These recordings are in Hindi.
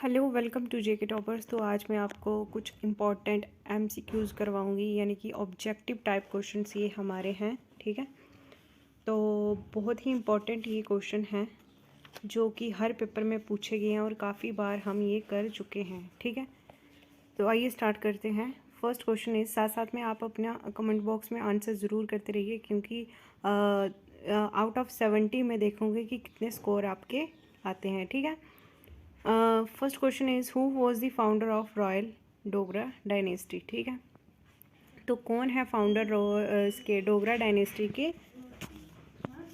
Hello, welcome to JK toppers. तो आज मैं आपको कुछ इम्पॉर्टेंट एमसीक्यूज़ करवाऊंगी, यानी कि ऑब्जेक्टिव टाइप क्वेश्चंस ये हमारे हैं। ठीक है, तो बहुत ही इम्पॉर्टेंट ये क्वेश्चन हैं जो कि हर पेपर में पूछे गए हैं और काफ़ी बार हम ये कर चुके हैं। ठीक है, तो आइए स्टार्ट करते हैं। फर्स्ट क्वेश्चन इज, साथ साथ में आप अपना कमेंट बॉक्स में आंसर ज़रूर करते रहिए, क्योंकि आउट ऑफ 70 में देखूँगी कि कितने स्कोर आपके आते हैं। ठीक है, first question is, who was the founder of royal Dogra dynasty. ठीक है, तो कौन है फाउंडर इसके डोगरा डायनेस्टी के?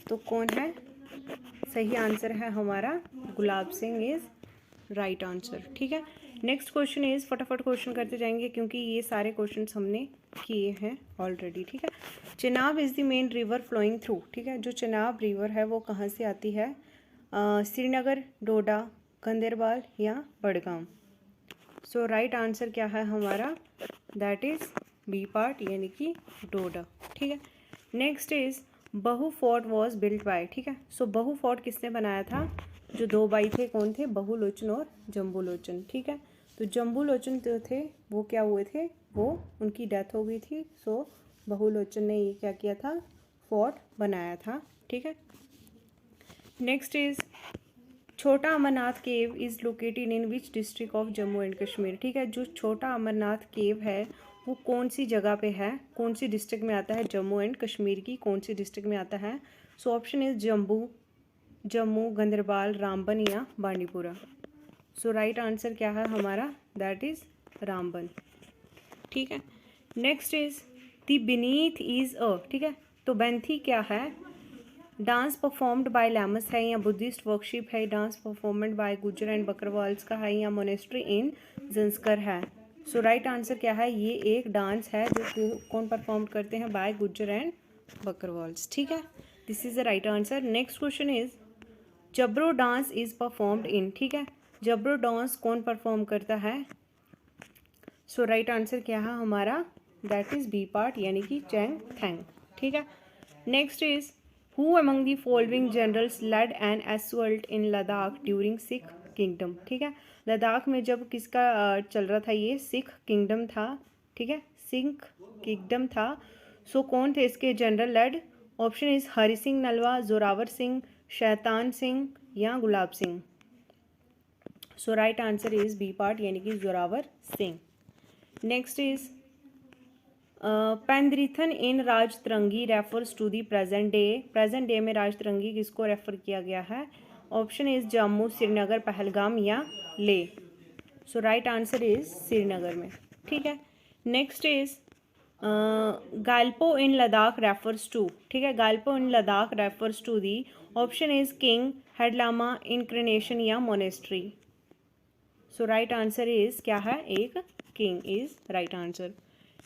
तो कौन है? सही आंसर है हमारा Gulab Singh is right answer. ठीक है, नेक्स्ट क्वेश्चन इज, फटाफट क्वेश्चन करते जाएंगे क्योंकि ये सारे क्वेश्चन हमने किए हैं ऑलरेडी। ठीक है, Chenab is the main river flowing through. ठीक है, जो चेनाब रिवर है वो कहाँ से आती है? श्रीनगर, डोडा, गंदेरबाल या बड़गाम। सो राइट आंसर क्या है हमारा? दैट इज बी पार्ट, यानी कि डोडा। ठीक है, नेक्स्ट इज, बहु फोर्ट वॉज बिल्ट बाय। ठीक है, सो बहु फोर्ट किसने बनाया था? जो दो भाई थे, कौन थे? बहुलोचन और जम्बूलोचन। ठीक है, तो जम्बूलोचन जो थे वो क्या हुए थे? वो उनकी डेथ हो गई थी। सो बहुलोचन ने ये क्या किया था? फोर्ट बनाया था। ठीक है, नेक्स्ट इज, छोटा Amarnath cave is located in which district of Jammu and Kashmir. ठीक है, जो छोटा अमरनाथ केव है वो कौन सी जगह पे है, कौन सी डिस्ट्रिक्ट में आता है? जम्मू एंड कश्मीर की कौन सी डिस्ट्रिक्ट में आता है? So option is Jammu, Ganderbal, Ramban या बांडीपुरा। सो राइट आंसर क्या है हमारा? That is Ramban. ठीक है, next is, the beneath is a. ठीक है, तो बैंथी क्या है? डांस परफॉर्म्ड बाय लैमस है या बुद्धिस्ट वर्कशिप है? डांस परफॉर्म्ड बाय गुजर एंड बकरवाल्स का है या मोनेस्ट्री इन जंस्कर है? सो राइट आंसर क्या है? ये एक डांस है जो कौन परफॉर्म करते हैं? बाय गुजर एंड बकरवाल्स। ठीक है, this is the right answer. Next question is, Jabro dance is performed in. ठीक है, जबरो डांस कौन परफॉर्म करता है? सो राइट आंसर क्या है हमारा? दैट इज बी पार्ट, यानी कि चैंग थैंग। ठीक है, next is, who among the following generals led an assault in Ladakh during Sikh kingdom. ठीक है, लद्दाख में जब किसका चल रहा था? ये सिख किंगडम था। ठीक है, सिख किंगडम था। सो कौन थे इसके general led? Option is Hari Singh Nalwa, Zorawar Singh, Shaitan Singh या Gulab Singh. So right answer is B part, यानी कि Zorawar Singh. Next is, Pandrethan in Rajatarangini refers to the present day. Present day में राजतरंगी किसको रेफर किया गया है? ऑप्शन इज जम्मू, श्रीनगर, पहलगाम या Leh. So right answer is Srinagar में। ठीक है, next is, Galpo in Ladakh refers to. ठीक है, Galpo in Ladakh refers to the, option is king, head lama, incarnation या monastery. So right answer is क्या है? एक king is right answer.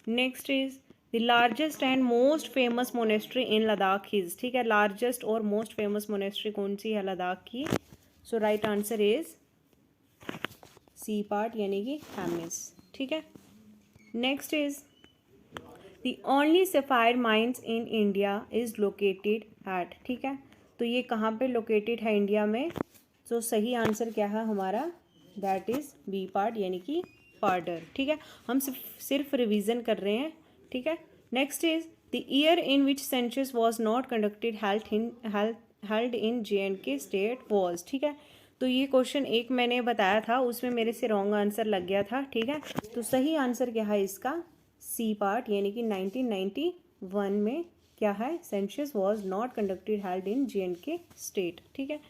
Next is, the largest and most famous monastery in Ladakh is. ठीक है, लार्जेस्ट और मोस्ट फेमस मोनेस्ट्री कौन सी है लद्दाख की? So right answer is C part, यानी कि हेमिस। ठीक है, next is, the only sapphire mines in India is located at. ठीक है, तो ये कहाँ पे लोकेटेड है इंडिया में? सो सही आंसर क्या है हमारा? दैट इज बी पार्ट, यानी कि पार्डर। ठीक है, हम सिर्फ रिवीजन कर रहे हैं। ठीक है, next is, the year in which census was not conducted held in JNK state was. ठीक है, तो ये क्वेश्चन एक मैंने बताया था, उसमें मेरे से रॉन्ग आंसर लग गया था। ठीक है, तो सही आंसर क्या है इसका? सी पार्ट, यानी कि 1991 में क्या है? Census was not conducted held in JNK state. ठीक है,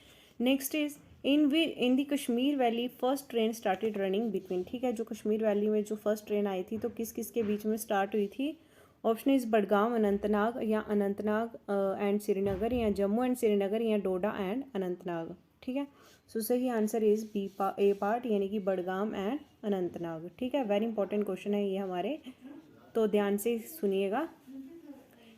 next is, in the Kashmir valley first train started running between. ठीक है, जो कश्मीर वैली में जो फर्स्ट ट्रेन आई थी तो किस किस के बीच में स्टार्ट हुई थथी? ऑप्शन इज बडगाम अनंतनाग या अनंतनाग एंड श्रीनगर या जम्मू एंड श्रीनगर या डोडा एंड अनंतनाग। ठीक है, सो सही आंसर इज ए पार्ट, यानी कि बडगाम एंड अनंतनाग। ठीक है, वेरी इंपॉर्टेंट क्वेश्चन है ये हमारे, तो ध्यान से सुनिएगा।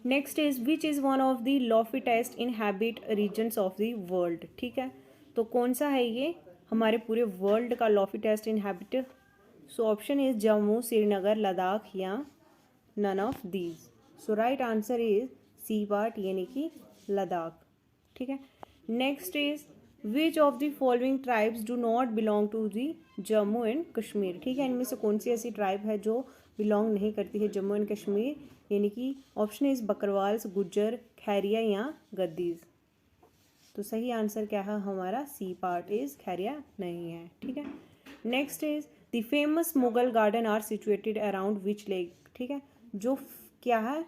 Next is, which is one of the loftiest inhabit regions of the world. ठीक है, तो कौन सा है ये हमारे पूरे वर्ल्ड का loftiest inhabit? So option is Jammu, Srinagar, Ladakh या none of these. So right answer is C part, यानी कि लद्दाख। ठीक है, next is, which of the following tribes do not belong to the Jammu and Kashmir, ठीक है, इनमें से कौन सी ऐसी ट्राइब है जो बिलोंग नहीं करती है जम्मू एंड कश्मीर, यानी कि ऑप्शन इज बकरवाल्स, गुज्जर, खैरिया या गद्दीज। तो सही आंसर क्या है हमारा, सी पार्ट इज खैरिया नहीं है, ठीक है। Next is the famous Mughal garden are situated around which lake, ठीक है, जो क्या है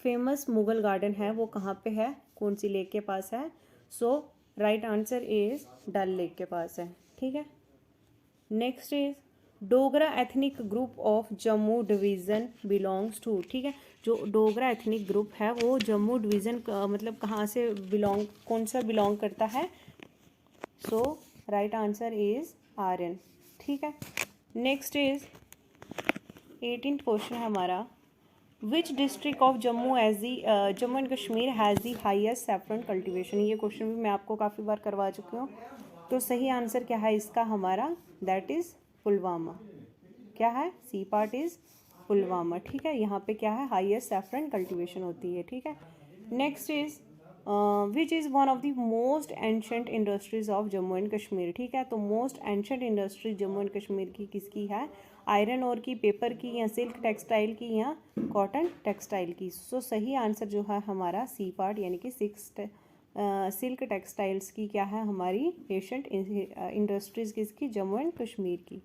फेमस मुगल गार्डन है वो कहाँ पे है, कौन सी लेक के पास है। So right answer is Dal lake के पास है, ठीक है। Next is Dogra ethnic group of Jammu division belongs to, ठीक है, जो डोगरा एथनिक ग्रुप है वो जम्मू डिवीज़न मतलब कहाँ से बिलोंग, कौन सा बिलोंग करता है। So right answer is Aryan, ठीक है। नेक्स्ट इज 18th क्वेश्चन है हमारा, which district of Jammu as the Jammu and Kashmir has the highest saffron cultivation. ये क्वेश्चन भी मैं आपको काफ़ी बार करवा चुकी हूँ। तो सही आंसर क्या है इसका हमारा, दैट इज़ पुलवामा, क्या है, सी पार्ट इज़ पुलवामा, ठीक है। यहाँ पे क्या है, हाईएस्ट सैफरन कल्टीवेशन होती है, ठीक है। Next is which is one of the most ancient industries of Jammu and Kashmir, ठीक है। तो most ancient industry Jammu and Kashmir की किसकी है, आयरन और की, पेपर की, या सिल्क टेक्सटाइल की, या कॉटन टेक्सटाइल की। सो सही आंसर जो है हमारा सी पार्ट यानी कि सिल्क टेक्सटाइल्स की क्या है हमारी एशियंट इंडस्ट्रीज किसकी, जम्मू एंड कश्मीर की।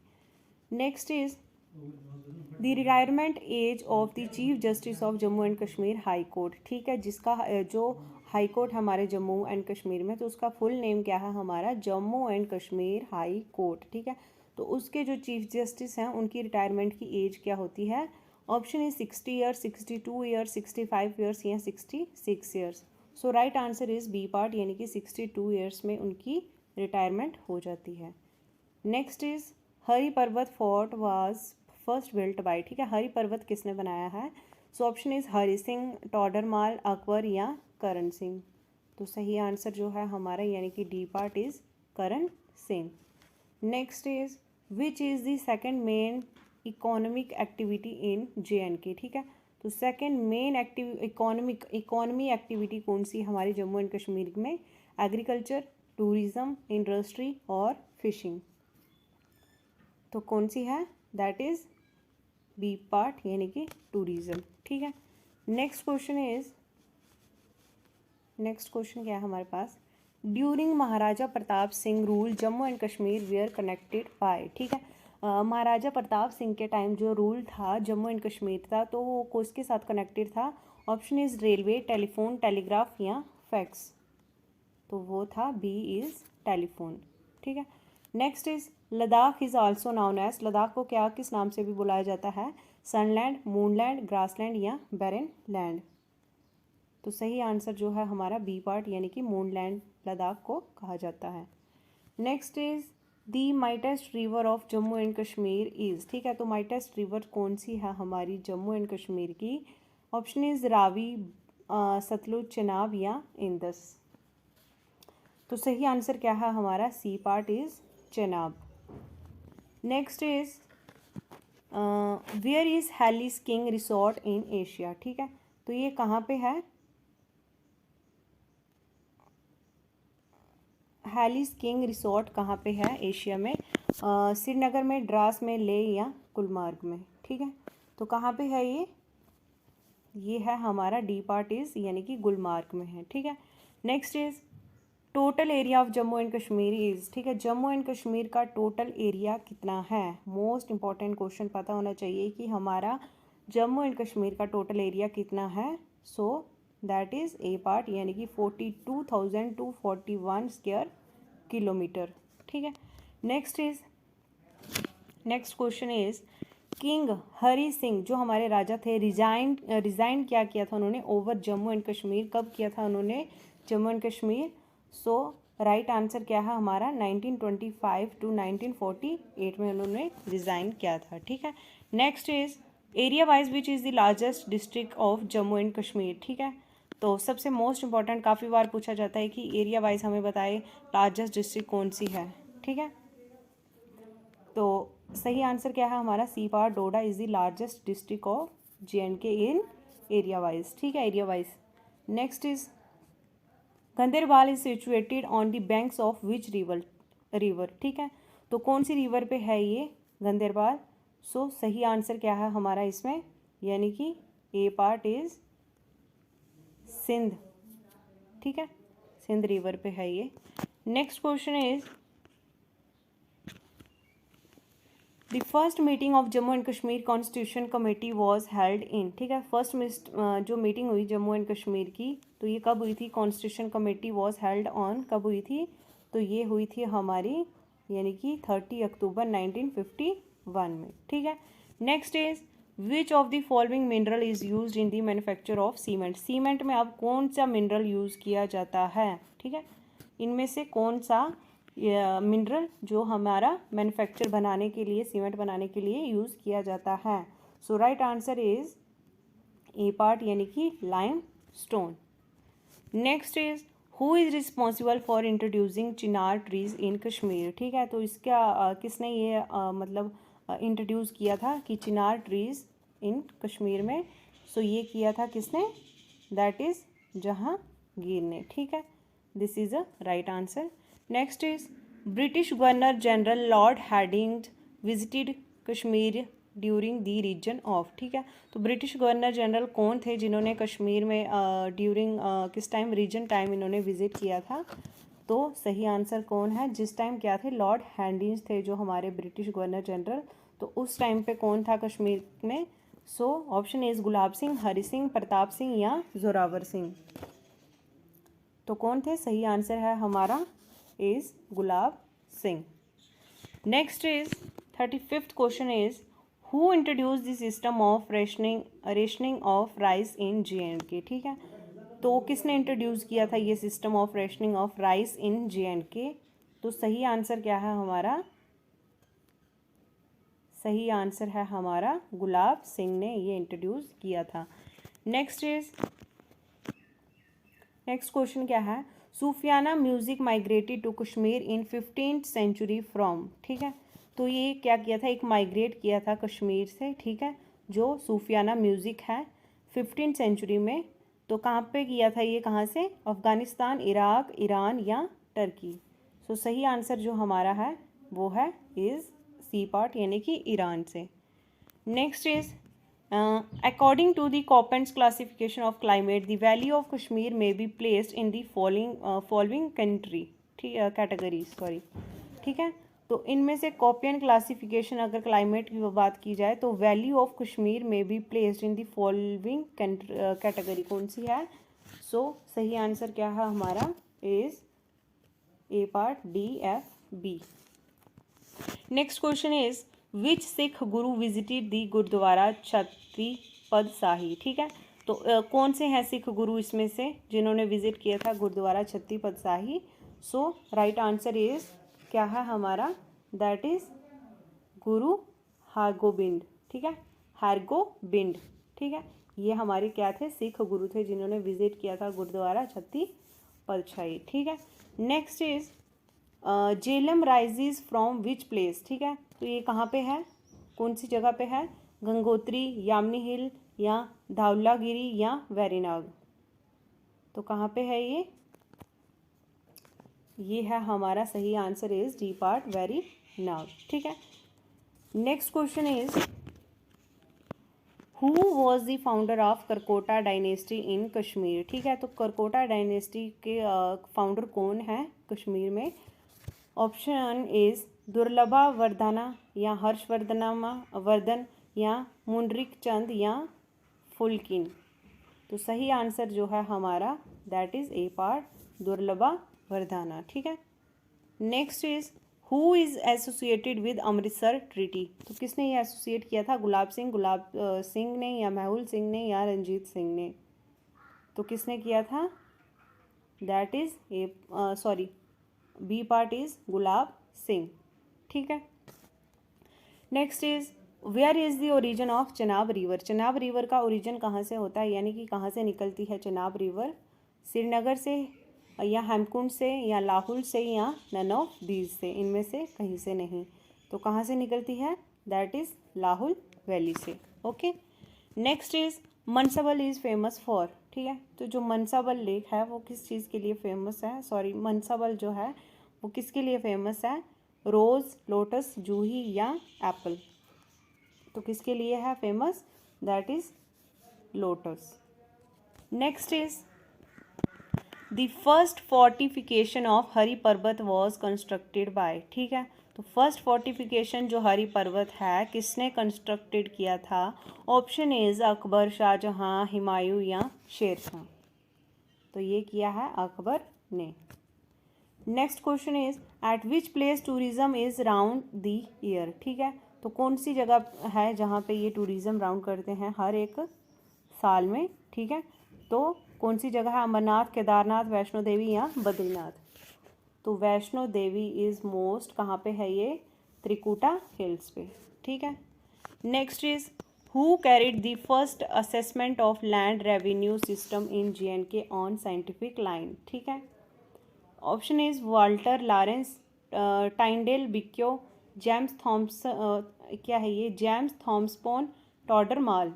Next is the retirement age of the chief justice of Jammu and Kashmir high court, ठीक है, जिसका जो हाई कोर्ट हमारे जम्मू एंड कश्मीर में, तो उसका फुल नेम क्या है हमारा, Jammu and Kashmir high court, ठीक है। तो उसके जो चीफ जस्टिस हैं उनकी रिटायरमेंट की एज क्या होती है, option is 60 years, 62 years, 65 years या 66 years. So right answer is B part यानी कि 62 ईयर्स में उनकी रिटायरमेंट हो जाती है। Next is Hari Parbat fort was first built by, ठीक है, हरि पर्वत किसने बनाया है। So option is Hari Singh, Todarmal, Akbar या करण सिंह। तो सही आंसर जो है हमारा यानी कि D part is Karan Singh. Next is which is the second main economic activity in JNK, ठीक है। तो सेकेंड मेन इकोनॉमी एक्टिविटी कौन सी हमारी जम्मू एंड कश्मीर में, एग्रीकल्चर, टूरिज़्म, इंडस्ट्री और फिशिंग। तो कौन सी है, दैट इज़ बी पार्ट यानी कि टूरिज़्म, ठीक है। नेक्स्ट क्वेश्चन क्या है हमारे पास, during Maharaja Pratap Singh rule Jammu and Kashmir were connected by, ठीक है। महाराजा प्रताप सिंह के टाइम जो रूल था जम्मू एंड कश्मीर था तो वो किसके साथ कनेक्टेड था, option is railway, telephone, telegraph या फैक्स। तो वो था बी इज़ टेलीफोन, ठीक है। Next is Ladakh is also known as, Ladakh को क्या किस नाम से भी बुलाया जाता है, सनलैंड, मूनलैंड, ग्रासलैंड या बैरन लैंड। तो सही आंसर जो है हमारा बी पार्ट यानी कि मूनलैंड लद्दाख को कहा जाता है। Next is the mightiest river of Jammu and Kashmir is, ठीक है। तो माइटेस्ट रिवर कौन सी है हमारी जम्मू एंड कश्मीर की, ऑप्शन इज रावी, सतलुज, चेनाब या इंदस। तो सही आंसर क्या है हमारा, C part is Chenab. Next is where is heliskiing resort in Asia, ठीक है। तो ये कहाँ पे है, हेलिस किंग रिसोर्ट कहाँ पे है एशिया में, श्रीनगर में, द्रास में, लेह या गुलमार्ग में, ठीक है। तो कहाँ पे है ये है हमारा डी पार्ट इज यानी कि गुलमार्ग में है, ठीक है। Next is total area of Jammu and Kashmir is, ठीक है, जम्मू एंड कश्मीर का टोटल एरिया कितना है, मोस्ट इंपॉर्टेंट क्वेश्चन पता होना चाहिए कि हमारा जम्मू एंड कश्मीर का टोटल एरिया कितना है। सो दैट इज ए पार्ट यानी कि 42,241 स्क्वायर किलोमीटर, ठीक है। Next question is king Hari Singh जो हमारे राजा थे रिजाइन क्या किया था उन्होंने ओवर जम्मू एंड कश्मीर, कब किया था उन्होंने Jammu and Kashmir. So right answer क्या है हमारा, 1925 to 1948 में उन्होंने रिज़ाइन किया था, ठीक है। Next is area wise which is the largest district of Jammu and Kashmir, ठीक है। तो सबसे मोस्ट इंपॉर्टेंट काफ़ी बार पूछा जाता है कि एरिया वाइज हमें बताए लार्जेस्ट डिस्ट्रिक्ट कौन सी है, ठीक है। तो सही आंसर क्या है हमारा, C part Doda is the largest district of JNK in area wise, ठीक है, area wise. Next is Ganderbal is situated on the banks of which river, ठीक है, तो कौन सी रिवर पे है ये गंदेरबाल? सो सही आंसर क्या है हमारा इसमें, यानी कि ए पार्ट इज सिंध, ठीक है, सिंध रिवर पे है ये। Next question is the first meeting of Jammu and Kashmir constitution committee was held in, ठीक है, फर्स्ट जो मीटिंग हुई जम्मू एंड कश्मीर की, तो ये कब हुई थी? Constitution committee was held on, कब हुई थी? तो ये हुई थी हमारी यानी कि 30 अक्टूबर 1951 में, ठीक है। Next is which of the following mineral is use in the manufacture of cement, cement में अब कौन सा मिनरल यूज़ किया जाता है, ठीक है, इनमें से कौन सा मिनरल जो हमारा मैन्युफैक्चर बनाने के लिए, सीमेंट बनाने के लिए यूज़ किया जाता है? So right answer is A part, यानी कि limestone. Next is who is responsible for introducing chinar trees in Kashmir, ठीक है, तो इसका किसने ये मतलब इंट्रोड्यूस किया था कि चिनार ट्रीज इन कश्मीर में? सो ये किया था किसने? दैट इज जहांगीर ने, ठीक है, this is a right answer. Next is British governor general lord Hastings visited Kashmir during the region of, ठीक है, तो ब्रिटिश गवर्नर जनरल कौन थे जिन्होंने कश्मीर में ड्यूरिंग किस टाइम, रीजन टाइम इन्होंने विजिट किया था? तो सही आंसर कौन है? जिस टाइम क्या थे? लॉर्ड हैडिंग्स थे जो हमारे ब्रिटिश गवर्नर जनरल, तो उस टाइम पे कौन था कश्मीर में? सो ऑप्शन इज गुलाब सिंह, हरि सिंह, प्रताप सिंह या जोरावर सिंह, तो कौन थे? सही आंसर है हमारा is Gulab Singh. Next is 35th question is who introduce the system of rationing of rice in JNK, ठीक है, तो किसने इंट्रोड्यूस किया था ये system of rationing of rice in JNK? तो सही आंसर क्या है हमारा? सही आंसर है हमारा गुलाब सिंह ने ये इंट्रोड्यूस किया था। नेक्स्ट क्वेश्चन क्या है? Sufiana music migrated to Kashmir in 15th century from, ठीक है, तो ये क्या किया था? एक माइग्रेट किया था कश्मीर से, ठीक है, जो सूफियाना म्यूजिक है 15th सेंचुरी में, तो कहाँ पे किया था ये? कहाँ से? अफ़गानिस्तान, इराक, ईरान या टर्की? सो सही आंसर जो हमारा है वो है इज़ सी पार्ट, यानी कि ईरान से। Next is according to the Koppen's classification of climate the valley of Kashmir में be placed in the following country, category, sorry, ठीक है, तो इनमें से कोपियन क्लासिफिकेशन अगर क्लाइमेट की बात की जाए तो वैली ऑफ कश्मीर में be placed in the following category कौन सी है? सो सही आंसर क्या है हमारा? Is A part, DFB। Next question is which Sikh Guru visited दी गुरुद्वारा छत्ती पद शाही, ठीक है, तो कौन से हैं सिख गुरु इसमें से जिन्होंने विजिट किया था गुरुद्वारा छत्ती पद शाही? सो राइट आंसर इज क्या है हमारा? दैट इज गुरु हरगोबिंद, ठीक है, हरगोबिंद, ठीक है, ये हमारे क्या थे? सिख गुरु थे जिन्होंने विजिट किया था गुरुद्वारा छत्ती पद शाही, ठीक है। Next is Jhelum rises from which place, ठीक है, तो ये कहाँ पे है? कौन सी जगह पे है? गंगोत्री, यामिनी हिल या धौलागिरी या वेरीनाग, तो कहाँ पे है ये? ये है हमारा सही answer is D part, Verinag, ठीक है। Next question is who was the founder of Karkota dynasty in Kashmir, ठीक है, तो करकोटा डायनेस्टी के फाउंडर कौन है कश्मीर में? ऑप्शन इज दुर्लभा वर्धना या वर्धन या मुंडरिक चंद या फुलकिन, तो सही आंसर जो है हमारा that is A part, दुर्लभा Vardhana, ठीक है। Next is who is associated with Amritsar treaty, तो किसने ये एसोसिएट किया था? गुलाब सिंह ने या मेहुल सिंह ने या रंजीत सिंह ने, तो किसने किया था? That is A sorry, B part is Gulab Singh, ठीक है। Next is where is the origin of Chenab river, Chenab river का ओरिजिन कहाँ से होता है, यानी कि कहाँ से निकलती है चनाब रिवर? श्रीनगर से या हेमकुंड से या लाहौल से या नन ऑफ दीज से, इनमें से कहीं से नहीं, तो कहाँ से निकलती है? दैट इज लाहौल वैली से, okay. Next is Manasbal is famous for, ठीक है। तो जो मनसाबल लेक है वो किस चीज़ के लिए फेमस है, सॉरी मनसाबल जो है वो किसके लिए फेमस है, रोज़, लोटस, जूही या एप्पल। तो किसके लिए है famous, that is lotus. Next is the first fortification of Hari पर्वत वॉज कंस्ट्रक्टेड बाय, ठीक है। तो फर्स्ट फोर्टिफिकेशन जो हरि पर्वत है किसने कंस्ट्रक्टेड किया था, ऑप्शन इज अकबर, शाहजहां, हुमायूं या शेर शाह। तो ये किया है अकबर ने। Next question is eight which place tourism is round the year, ठीक है। तो कौन सी जगह है जहाँ पे ये टूरिज्म राउंड करते हैं हर एक साल में, ठीक है। तो कौन सी जगह है, अमरनाथ, केदारनाथ, वैष्णो देवी या बद्रीनाथ। तो वैष्णो देवी इज मोस्ट कहाँ पे है ये, त्रिकुटा हिल्स पे, ठीक है। Next is who carried the first assessment of land revenue system in JNK on scientific line, ठीक है। Option is Walter Lawrence, Tyndale Biscoe, James Thomson, क्या है ये, जेम्स थॉम्सपोन, टॉडरमाल।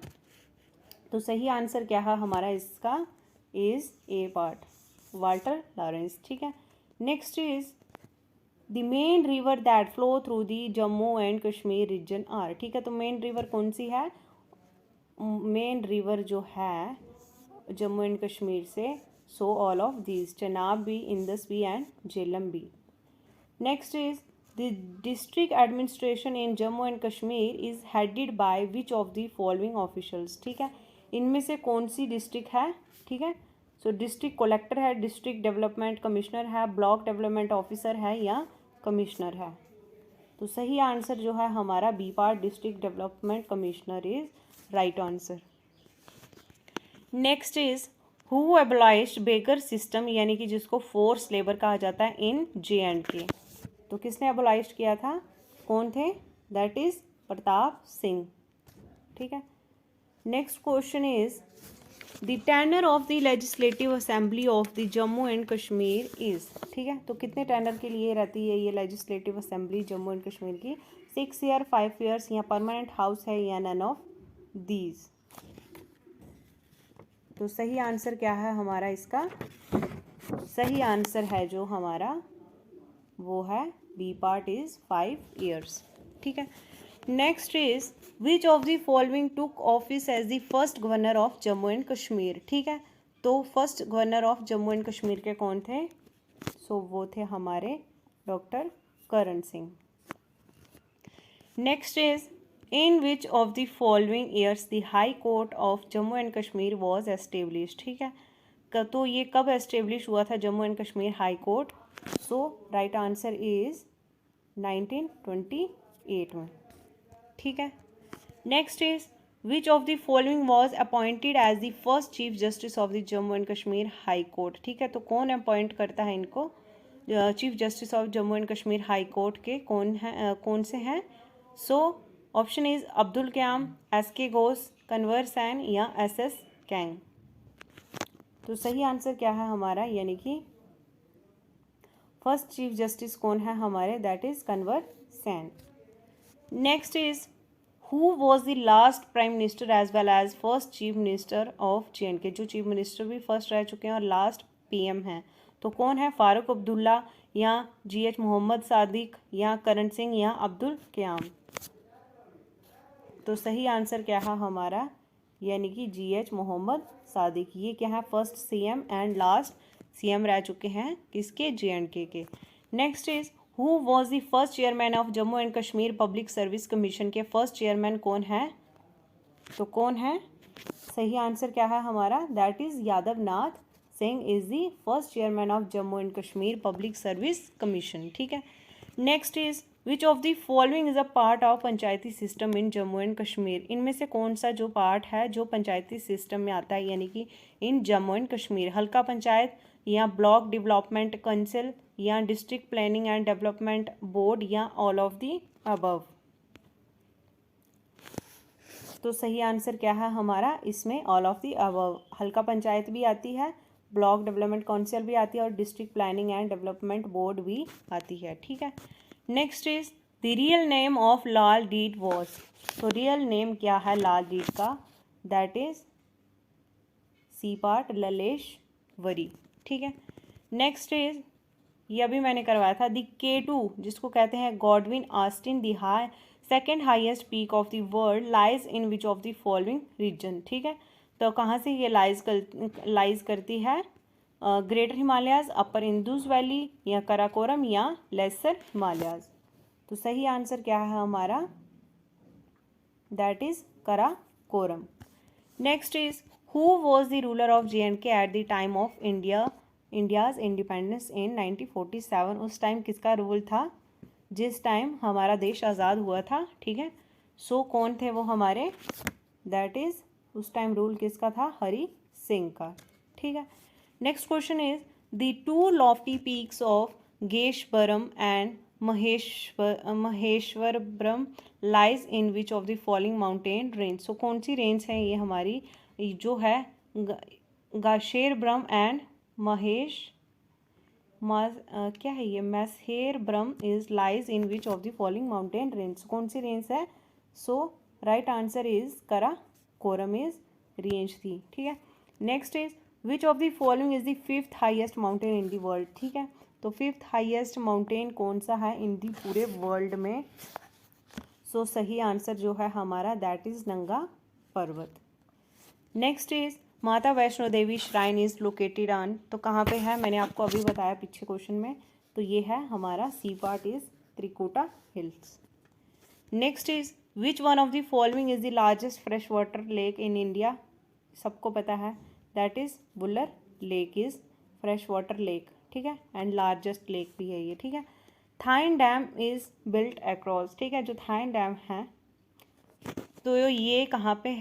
तो सही आंसर क्या है हमारा इसका, is A part, Walter Lawrence, ठीक है। Next is the main river that flow through the Jammu and Kashmir region are, ठीक है। तो मेन रिवर कौन सी है, मेन रिवर जो है जम्मू एंड कश्मीर से, so all of these, Chenab B, Indus B and Jhelum B. Next is the district administration in Jammu and Kashmir is headed by which of the following officials, ठीक है। इनमें से कौन सी डिस्ट्रिक्ट है, ठीक है। सो डिस्ट्रिक्ट कलेक्टर है, डिस्ट्रिक्ट डेवलपमेंट कमिश्नर है, ब्लॉक डेवलपमेंट ऑफिसर है या कमिश्नर है। तो सही आंसर जो है हमारा B part, district development commissioner is right answer. Next is who abolished begar system, यानी कि जिसको फोर्स लेबर कहा जाता है, इन JNK। तो किसने एबॉलिश किया था, कौन थे, दैट इज प्रताप सिंह, ठीक है। Next question is the tenure of the legislative assembly of the Jammu and Kashmir is, ठीक है। तो कितने टेन्योर के लिए रहती है ये legislative assembly Jammu and Kashmir की, 6 ईयर, 5 ईयर्स या परमानेंट हाउस है या नन ऑफ दीज। तो सही आंसर क्या है हमारा इसका, सही आंसर है जो हमारा वो है बी पार्ट इज 5 ईयर्स, ठीक है। Next is which of the following took office as the first governor of Jammu and Kashmir, ठीक है। तो first governor of Jammu and Kashmir के कौन थे, सो वो थे हमारे doctor Karan Singh. Next is in which of the following years the high court of Jammu and Kashmir was establish, ठीक है। तो ये कब एस्टेब्लिश हुआ था Jammu and Kashmir high court, so right answer is 1928 में, ठीक है। Next is which of the following was appointed as the first chief justice of the Jammu and Kashmir high court, ठीक है। तो कौन अपॉइंट करता है इनको, chief justice of Jammu and Kashmir high court के कौन है, कौन से हैं, so option is Abdul Qayoom, SK Ghosh, Kanwar Sain या SS कैंग। तो सही आंसर क्या है हमारा, यानी कि फर्स्ट चीफ जस्टिस कौन है हमारे, that is Kanwar Sain. Next is who was the last prime minister as well as first chief minister of JNK, जो चीफ मिनिस्टर भी फर्स्ट रह चुके हैं और लास्ट PM हैं। तो कौन है, फारूक अब्दुल्ला या GH मोहम्मद सादिक या करण सिंह या अब्दुल कयाम। तो सही आंसर क्या है हमारा, यानी कि GH मोहम्मद सादिक। ये क्या है, first CM and last CM रह चुके हैं किसके, JNK के। Next is who was the first chairman of Jammu and Kashmir public service commission के फर्स्ट चेयरमैन कौन है, तो कौन है, सही आंसर क्या है हमारा, that is Yadav Nath Singh is the first chairman of Jammu and Kashmir public service commission, ठीक है। Next is which of the following is a part of Panchayati system in Jammu and Kashmir, इनमें से कौन सा जो पार्ट है जो पंचायती सिस्टम में आता है, यानी कि इन जम्मू एंड कश्मीर, हल्का पंचायत या ब्लॉक डेवलपमेंट काउंसिल या district planning and development board या ऑल ऑफ द अबव। तो सही आंसर क्या है हमारा, इसमें ऑल ऑफ द अबव, हल्का पंचायत भी आती है, ब्लॉक डेवलपमेंट काउंसिल भी आती है और district planning and development board भी आती है, ठीक है। Next is the real name of Lal Ded was, तो रियल नेम क्या है लाल डीड का, that is C part Lalleshwari, ठीक है। नेक्स्ट इज, ये अभी मैंने करवाया था, द K2 जिसको कहते हैं Godwin Austen, the second highest peak of the world lies in which of the following region, ठीक है। तो कहाँ से ये लाइज करती है, greater Himalayas, upper Indus valley, या कराकोरम, या लेसर हिमालयाज। तो सही आंसर क्या है हमारा, that is Karakoram. Next is, who was the ruler of JNK at the time of India's independence in 1947। उस टाइम किसका रूल था, जिस टाइम हमारा देश आज़ाद हुआ था, ठीक है। सो कौन थे वो हमारे, दैट इज उस टाइम रूल किसका था, हरि सिंह का, ठीक है। Next question is, the two lofty peaks of Gasherbrum and Masherbrum lies in which of the following mountain range. So कौन सी रेंज है ये हमारी, जो है गाशेरब्रम एंड क्या है ये, Masherbrum is lies in which of the following mountain range. कौन सी रेंज है, so right answer is Karakoram is range थी, ठीक है। Next is, which of the following is the fifth highest mountain in the world, ठीक है। तो फिफ्थ हाईएस्ट माउंटेन कौन सा है इन दी पूरे वर्ल्ड में, सो सही आंसर जो है हमारा, दैट इज नंगा पर्वत। नेक्स्ट इज, माता Vaishno Devi shrine is located on, तो कहाँ पे है, मैंने आपको अभी बताया पीछे क्वेश्चन में, तो ये है हमारा C part is Trikuta hills. Next is, which one of the following is the largest fresh water lake in India, सबको पता है, that is Wular lake is fresh water lake, ठीक है, एंड लार्जेस्ट लेक भी है ये, ठीक है। थाइन डैम इज बिल्ट अक्रॉस, ठीक है, जो थाइन डैम है तो ये कहाँ पे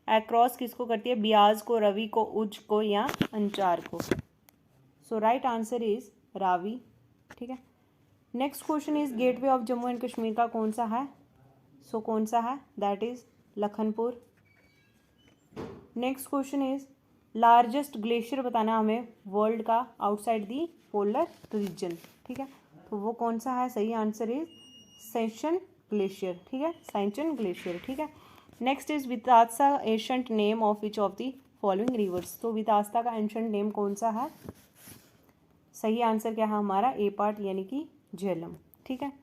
अक्रॉस किसको करती है, बियाज को, रवि को, उज को, या अंचार को। सो राइट आंसर इज रावी, ठीक है। Next question is, gateway of Jammu and Kashmir का कौन सा है, सो कौन सा है, that is Lakhanpur. Next question is, largest glacier बताना हमें वर्ल्ड का आउटसाइड दी पोलर रीजन, ठीक है, तो वो कौन सा है, सही आंसर इज सेंचन ग्लेशियर, ठीक है, सेंचन ग्लेशियर, ठीक है। Next is, Vitasta ancient name of which of the following rivers, तो वितास्ता का एंशंट नेम कौन सा है, सही आंसर क्या है हमारा, ए पार्ट यानी कि झेलम, ठीक है।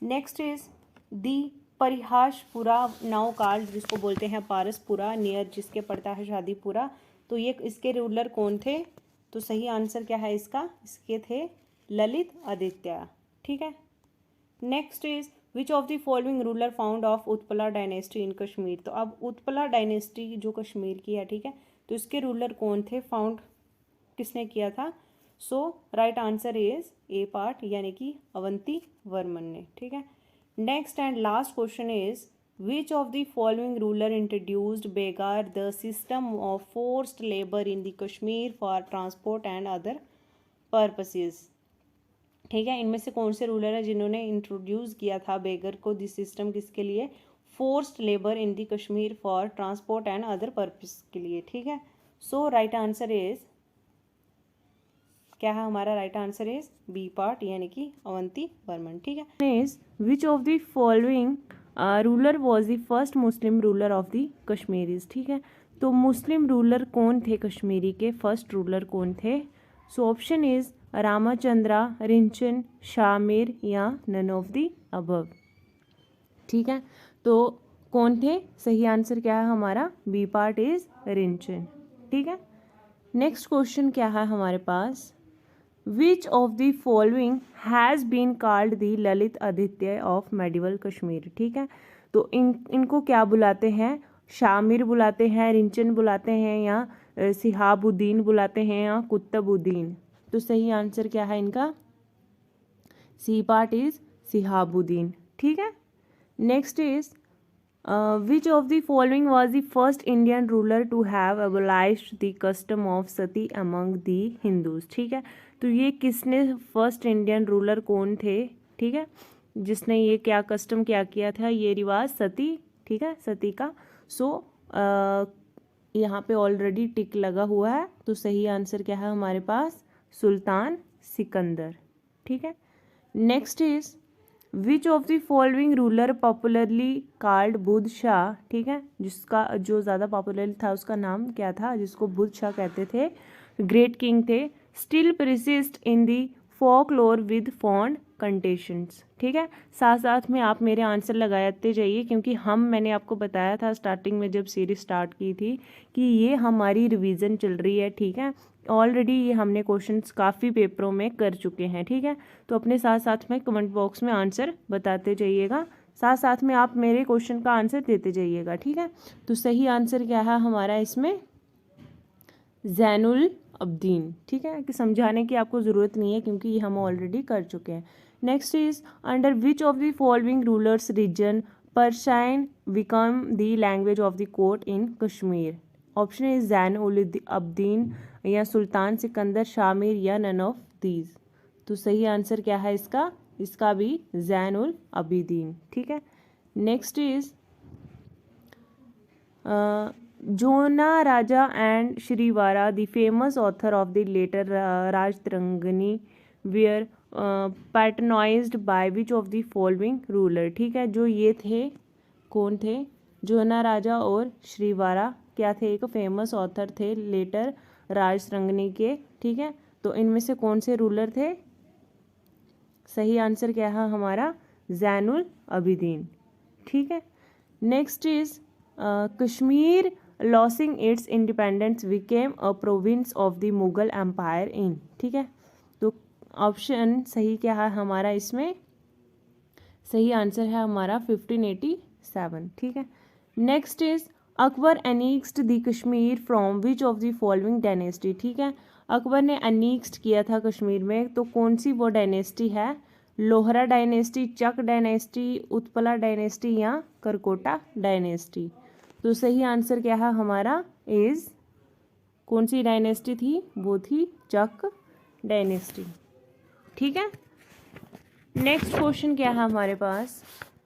नेक्स्ट इज, दी परिहासपुरा नाउ काल, जिसको बोलते हैं पारसपुरा, नियर जिसके पड़ता है शादीपुरा, तो ये इसके रूलर कौन थे, तो सही आंसर क्या है इसका, इसके थे ललित आदित्य, ठीक है। Next is, which of the following ruler found of Utpala dynasty in Kashmir, तो अब उत्पला डायनेस्टी जो कश्मीर की है, ठीक है, तो इसके रूलर कौन थे, फाउंड किसने किया था, so right answer is A part यानी कि अवंती वर्मन ने, ठीक है। Next and last question is, which of the following ruler introduced Begar, the system of forced labor in the Kashmir for transport and other purposes, ठीक है, इनमें से कौन से रूलर है जिन्होंने इंट्रोड्यूस किया था बेगर को, दिस सिस्टम किसके लिए, forced labour in the Kashmir for transport and other purpose के लिए, ठीक है। सो राइट आंसर इज क्या है हमारा, right answer is B part यानी कि अवंती वर्मन, ठीक है। Is, which of the following ruler was the first Muslim ruler of the Kashmiris, ठीक है, तो मुस्लिम रूलर कौन थे कश्मीरी के, फर्स्ट रूलर कौन थे, so option is Ramachandra, Rinchan, Shamir, या नन ऑफ द अबव, ठीक है। तो कौन थे, सही आंसर क्या है हमारा, बी पार्ट इज रिंचन, ठीक है। नेक्स्ट क्वेश्चन क्या है हमारे पास, which of the following has been called the Lalitaditya of medieval Kashmir, ठीक है, तो इनको क्या बुलाते हैं, शामिर बुलाते हैं, रिंचन बुलाते हैं, या सिहाबुद्दीन बुलाते हैं, या कुतुबुद्दीन, तो सही आंसर क्या है इनका, सी पार्ट इज सिहाबुद्दीन, ठीक है। Next is, which of the following was the first Indian ruler to have abolished the custom of sati among the Hindus, ठीक है, तो ये किसने, फर्स्ट इंडियन रूलर कौन थे, ठीक है, जिसने ये क्या कस्टम क्या किया था, ये रिवाज सती, ठीक है, सती का। सो यहाँ पे ऑलरेडी टिक लगा हुआ है, तो सही आंसर क्या है हमारे पास, सुल्तान सिकंदर, ठीक है। Next is, which of the following ruler popularly called Buddha Shah, ठीक है, जिसका जो ज़्यादा पॉपुलर था उसका नाम क्या था, जिसको बुद्ध शाह कहते थे, ग्रेट किंग थे, still persist in the folklore with fond contentions, ठीक है। साथ साथ में आप मेरे आंसर लगाते जाइए, क्योंकि मैंने आपको बताया था स्टार्टिंग में जब सीरीज स्टार्ट की थी कि ये हमारी रिवीजन चल रही है, ठीक है। ऑलरेडी ये हमने क्वेश्चंस काफ़ी पेपरों में कर चुके हैं, ठीक है। तो अपने साथ साथ में कमेंट बॉक्स में आंसर बताते जाइएगा, साथ साथ में आप मेरे क्वेश्चन का आंसर देते जाइएगा, ठीक है। तो सही आंसर क्या है हमारा इसमें, ज़ैनुल अब्दीन, ठीक है, कि समझाने की आपको ज़रूरत नहीं है क्योंकि ये हम ऑलरेडी कर चुके हैं। Next is under which of the following rulers region Persian become the language of the court in Kashmir. Option is Zainul Abidin या सुल्तान सिकंदर, शामिर या नन ऑफ दीज। तो सही आंसर क्या है इसका भी ज़ैनुल अब्दीन, ठीक है। Next is Jonaraja and Shrivara the famous author of the later Rajatarangini were patronised by which of the following ruler, ठीक है। जो ये थे, कौन थे, जोना राजा और श्रीवारा क्या थे, एक फेमस ऑथर थे लेटर राजतरंगिणी के, ठीक है। तो इनमें से कौन से रूलर थे, सही आंसर क्या है हमारा, ज़ैनुल अबिदीन, ठीक है। Next is Kashmir losing its independence became a province of the Mughal empire in, ठीक है। तो ऑप्शन सही क्या है हमारा इसमें, सही आंसर है हमारा 1587, ठीक है। Next is Akbar annexed the Kashmir from which of the following dynasty, ठीक है। अकबर ने एनीक्स्ड किया था कश्मीर में, तो कौन सी वो डायनेस्टी है, लोहरा डायनेस्टी, चक डायनेस्टी, उत्पला डायनेस्टी या करकोटा डायनेस्टी। तो सही आंसर क्या है हमारा इज, कौन सी डायनेस्टी थी, वो थी चक डायनेस्टी, ठीक है। नेक्स्ट क्वेश्चन क्या है हमारे पास,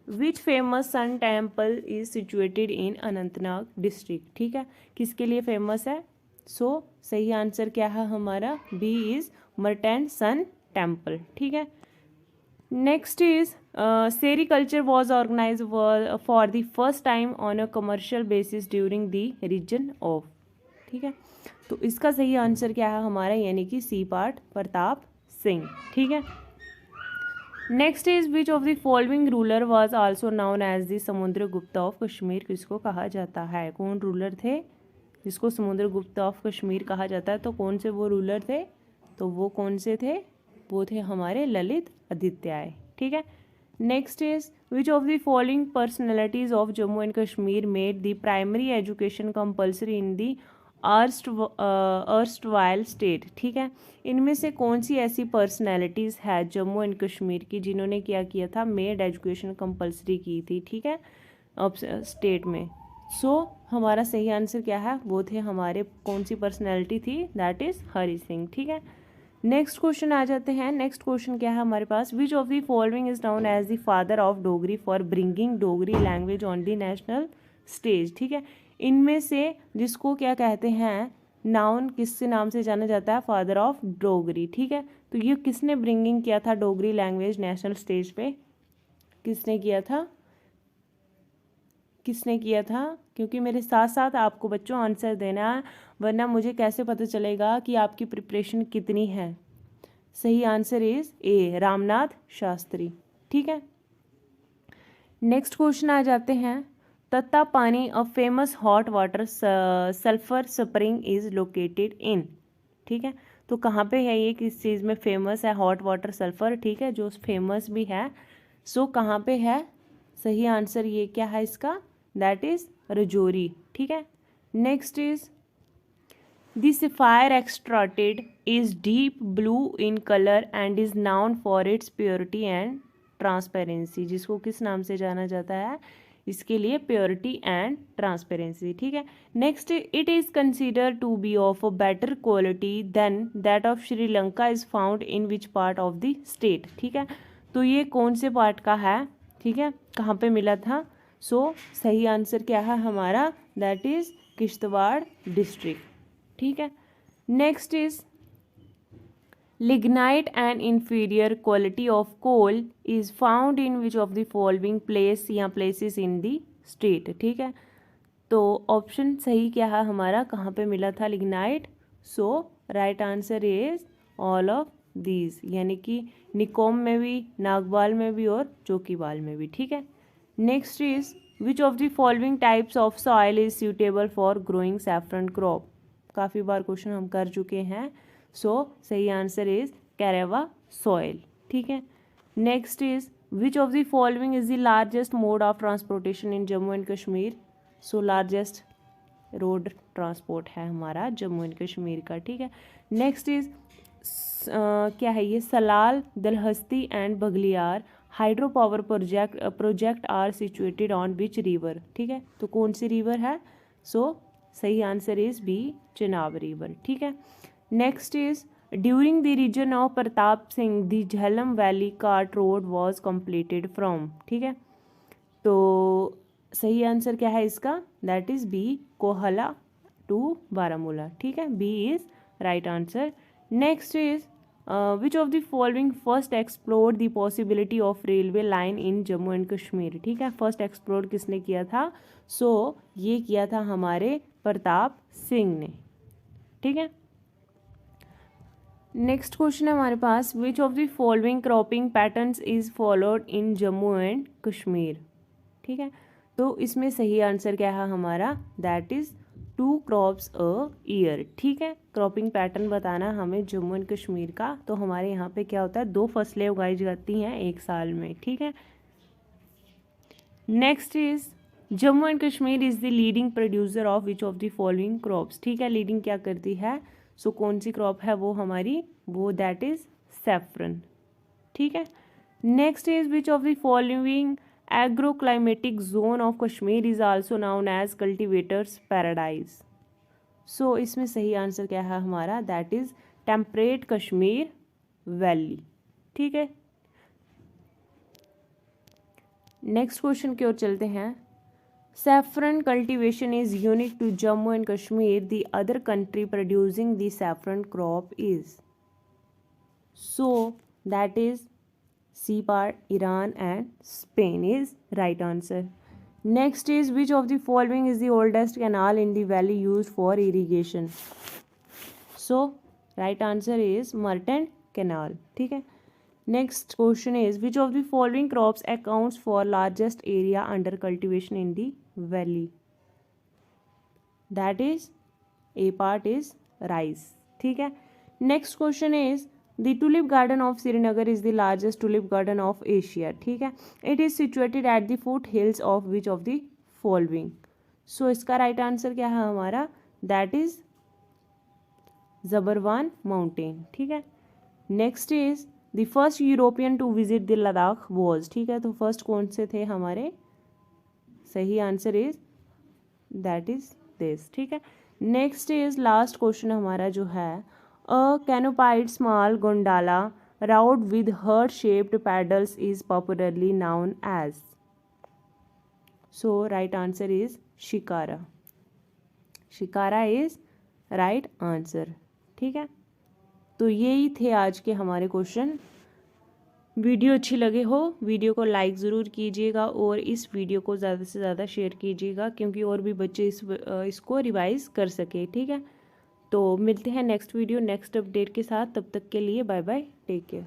which famous sun temple is situated in Anantnag district, ठीक है, किसके लिए फेमस है। सो सही आंसर क्या है हमारा, B is Martand sun temple, ठीक है। Next is sericulture was organize for the first time on a commercial basis during the region of, ठीक है। तो इसका सही आंसर क्या है हमारा, यानी कि सी पार्ट प्रताप सिंह, ठीक है। Next is which of the following ruler was also known as the Samudragupta of Kashmir, किसको कहा जाता है, कौन रूलर थे जिसको समुद्रगुप्त ऑफ कश्मीर कहा जाता है, तो कौन से वो रूलर थे, तो वो कौन से थे, वो थे हमारे ललित आदित्य, ठीक है। Next is which of the following personalities of Jammu and Kashmir made the primary education compulsory in the erstwhile state, ठीक है। इनमें से कौन सी ऐसी पर्सनैलिटीज़ है जम्मू एंड कश्मीर की जिन्होंने क्या किया था, मेड एजुकेशन कंपल्सरी की थी, ठीक है, स्टेट में। सो हमारा सही आंसर क्या है, वो थे हमारे, कौन सी पर्सनैलिटी थी, दैट इज़ हरि सिंह, ठीक है। नेक्स्ट क्वेश्चन आ जाते हैं। नेक्स्ट क्वेश्चन क्या है हमारे पास, which of the following is known as the father of Dogri for bringing Dogri language on the national stage, ठीक है। इनमें से जिसको क्या कहते हैं, नाउन किससे नाम से जाना जाता है, फादर ऑफ डोगरी, ठीक है। तो ये किसने ब्रिंगिंग किया था डोगरी लैंग्वेज नेशनल स्टेज पे, किसने किया था, किसने किया था, क्योंकि मेरे साथ साथ आपको बच्चों आंसर देना है, वरना मुझे कैसे पता चलेगा कि आपकी प्रिपरेशन कितनी है। सही आंसर इज ए, रामनाथ शास्त्री, ठीक है। नेक्स्ट क्वेश्चन आ जाते हैं, Tattapani a famous hot water sulphur spring is located in, ठीक है। तो कहाँ पे है ये, किस चीज़ में फेमस है हॉट वाटर सल्फर, ठीक है, जो फेमस भी है। सो कहाँ पे है, सही आंसर ये क्या है इसका, दैट इज रजौरी, ठीक है। Next is the sapphire extracted is deep blue in colour and is noun for its purity and transparency, जिसको किस नाम से जाना जाता है, इसके लिए प्योरिटी एंड ट्रांसपेरेंसी, ठीक है। Next, it is consider to be of a better quality than that of Sri Lanka is found in which part of the state, ठीक है। तो ये कौन से पार्ट का है, ठीक है, कहाँ पे मिला था। सो सही आंसर क्या है हमारा, दैट इज़ किश्तवाड़ डिस्ट्रिक्ट, ठीक है। Next is lignite and inferior quality of coal is found in which of the following place या प्लेसेस इन दी स्टेट। ठीक है, तो ऑप्शन सही क्या है हमारा, कहाँ पे मिला था lignite. So right answer is all of these, यानी कि निकोम में भी, नागवाल में भी और चौकीवाल में भी। ठीक है, next is which of the following types of soil is suitable for growing saffron crop. काफ़ी बार क्वेश्चन हम कर चुके हैं। सो सही आंसर इज कैरेवा सॉइल। ठीक है, next is which of the following is the largest mode of transportation in Jammu and Kashmir. So largest road transport है हमारा जम्मू एंड कश्मीर का। ठीक है, नेक्स्ट इज क्या है ये, Salal, Dulhasti and Baglihar hydro power project are situated on which river. ठीक है, तो कौन सी रिवर है। सो सही answer is B, Chenab river. ठीक है, next is during the region of Pratap Singh the Jhelum valley cart road was completed from. ठीक है, तो सही आंसर क्या है इसका, that is B, Kohala to Baramulla. ठीक है, B is right answer. Next is which of the following first explore the possibility of railway line in Jammu and Kashmir. ठीक है, फर्स्ट एक्सप्लोर किसने किया था। सो ये किया था हमारे प्रताप सिंह ने। ठीक है, नेक्स्ट क्वेश्चन है हमारे पास, which of the following cropping patterns is followed in Jammu and Kashmir. ठीक है, तो इसमें सही आंसर क्या है हमारा, that is 2 crops a year. ठीक है, क्रॉपिंग पैटर्न बताना हमें जम्मू एंड कश्मीर का। तो हमारे यहाँ पे क्या होता है, 2 फसलें उगाई जाती हैं एक साल में। ठीक है, next is Jammu and Kashmir is the leading producer of which of the following crops. ठीक है, लीडिंग क्या करती है, सो कौन सी क्रॉप है वो हमारी, वो दैट इज सैफरन। ठीक है, next is which of the following agroclimatic zone of Kashmir is also known as cultivators paradise. So इसमें सही आंसर क्या है हमारा, that is temperate Kashmir valley. ठीक है, नेक्स्ट क्वेश्चन की ओर चलते हैं। Saffron cultivation is unique to Jammu and Kashmir, the other country producing the saffron crop is. So that is C part, Iran and Spain is right answer. Next is which of the following is the oldest canal in the valley used for irrigation. So right answer is Mertens Canal. ठीक है, next question is which of the following crops accounts for largest area under cultivation in the valley. That is A part is rice. ठीक है, next question is The tulip garden of Srinagar is the largest tulip garden of Asia. ठीक है, it is situated at the foot hills of which of the following. So इसका right answer क्या है हमारा, that is Zabarwan mountain. ठीक है, next is the first European to visit the Ladakh was. ठीक है, तो फर्स्ट कौन से थे हमारे, सही answer is that is this. ठीक है, नेक्स्ट इज लास्ट क्वेश्चन हमारा जो है, A canopied small gondola route with heart-shaped paddles is popularly known as. So right answer is Shikara. Shikara is right answer. ठीक है, तो यही थे आज के हमारे क्वेश्चन। वीडियो अच्छी लगे हो, वीडियो को लाइक ज़रूर कीजिएगा और इस वीडियो को ज़्यादा से ज़्यादा शेयर कीजिएगा, क्योंकि और भी बच्चे इसको रिवाइज़ कर सके। ठीक है, तो मिलते हैं नेक्स्ट वीडियो नेक्स्ट अपडेट के साथ। तब तक के लिए बाय बाय, टेक केयर।